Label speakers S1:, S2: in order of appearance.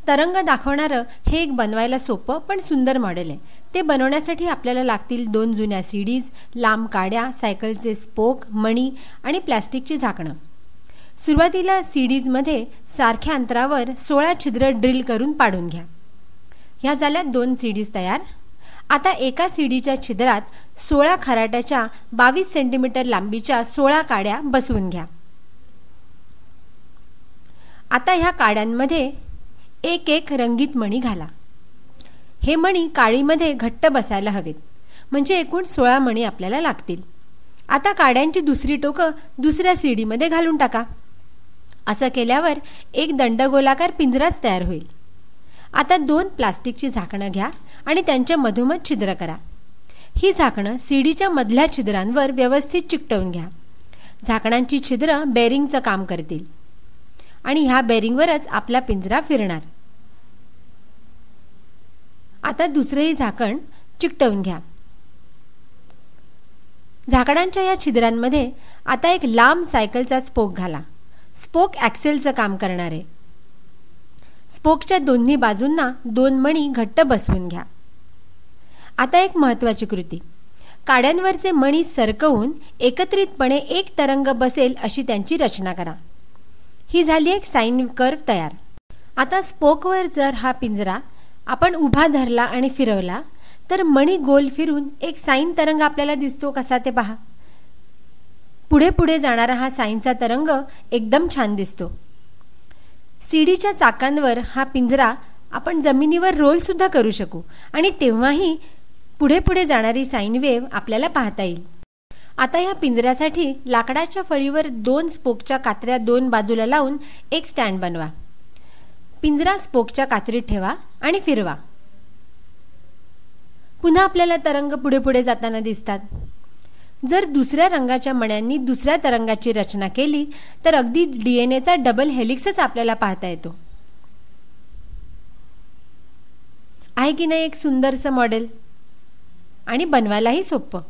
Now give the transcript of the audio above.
S1: तरंग दाखवणारं हे एक बनवायला सोपं पण सुंदर मॉडेल आहे. ते बनवण्यासाठी आपल्याला लागतील 2 जुन्या सीडीज, लांब काड्या, सायकलचे स्पोक, मणी आणि प्लॅस्टिकची झाकणं. सुरुवातीला सीडीजमध्ये सारख्या अंतरावर 16 छिद्र ड्रिल करून पाडून घ्या. ह्या झाल्या 2 सीडीज तयार. आता एका सीडीच्या छिद्रात 16 खराट्याच्या 22 सेंटीमीटर लांबीच्या 16 काड्या बसवून घ्या. आता ह्या काड्यांमध्ये एक एक रंगीत मणी घाला. हे मणी काडीमध्ये घट्ट बसायला हवेत, म्हणजे एकूण 16 मणी आपल्याला लागतील. आता काड्यांची दुसरी टोकं दुसऱ्या सीडीमध्ये घालून टाका. असं केल्यावर एक दंडगोलाकार पिंजराच तयार होईल. आता 2 प्लास्टिकची झाकणं घ्या आणि त्यांच्या मधोमध छिद्र करा. ही झाकणं सीडीच्या मधल्या छिद्रांवर व्यवस्थित चिकटवून घ्या. झाकणांची छिद्र बेरिंगचं काम करतील आणि ह्या बेरिंगवरच आपला पिंजरा फिरणार. आता दुसरंही झाकण चिकटवून घ्या. झाकणांच्या या छिद्रांमध्ये आता एक लांब सायकलचा स्पोक घाला. स्पोक ॲक्सेलचं काम करणार आहे. स्पोकच्या दोन्ही बाजूंना 2 मणी घट्ट बसवून घ्या. आता एक महत्त्वाची कृती. काड्यांवरचे मणी सरकवून एकत्रितपणे एक तरंग बसेल अशी त्यांची रचना करा. ही झाली एक साइन कर्व तयार. आता स्पोकवर जर हा पिंजरा आपण उभा धरला आणि फिरवला तर मणी गोल फिरून एक साइन तरंग आपल्याला दिसतो कसा ते पहा. पुढे पुढे जाणारा हा साइनचा तरंग एकदम छान दिसतो. सीडीच्या चाकांवर हा पिंजरा आपण जमिनीवर रोल सुद्धा करू शकू आणि तेव्हाही पुढे पुढे जाणारी साइन वेव्ह आपल्याला पाहता येईल. आता या पिंजऱ्यासाठी लाकडाच्या फळीवर 2 स्पोकच्या कात्र्या 2 बाजूला लावून एक स्टँड बनवा. पिंजरा स्पोकच्या कात्रीत ठेवा आणि फिरवा. पुन्हा आपल्याला तरंग पुढे पुढे जाताना दिसतात. जर दुसऱ्या रंगाच्या मण्यांनी दुसऱ्या तरंगाची रचना केली तर अगदी डीएनएचा डबल हेलिक्सच आपल्याला पाहता येतो. आहे की नाही एक सुंदरसं मॉडेल आणि बनवायलाही सोपं.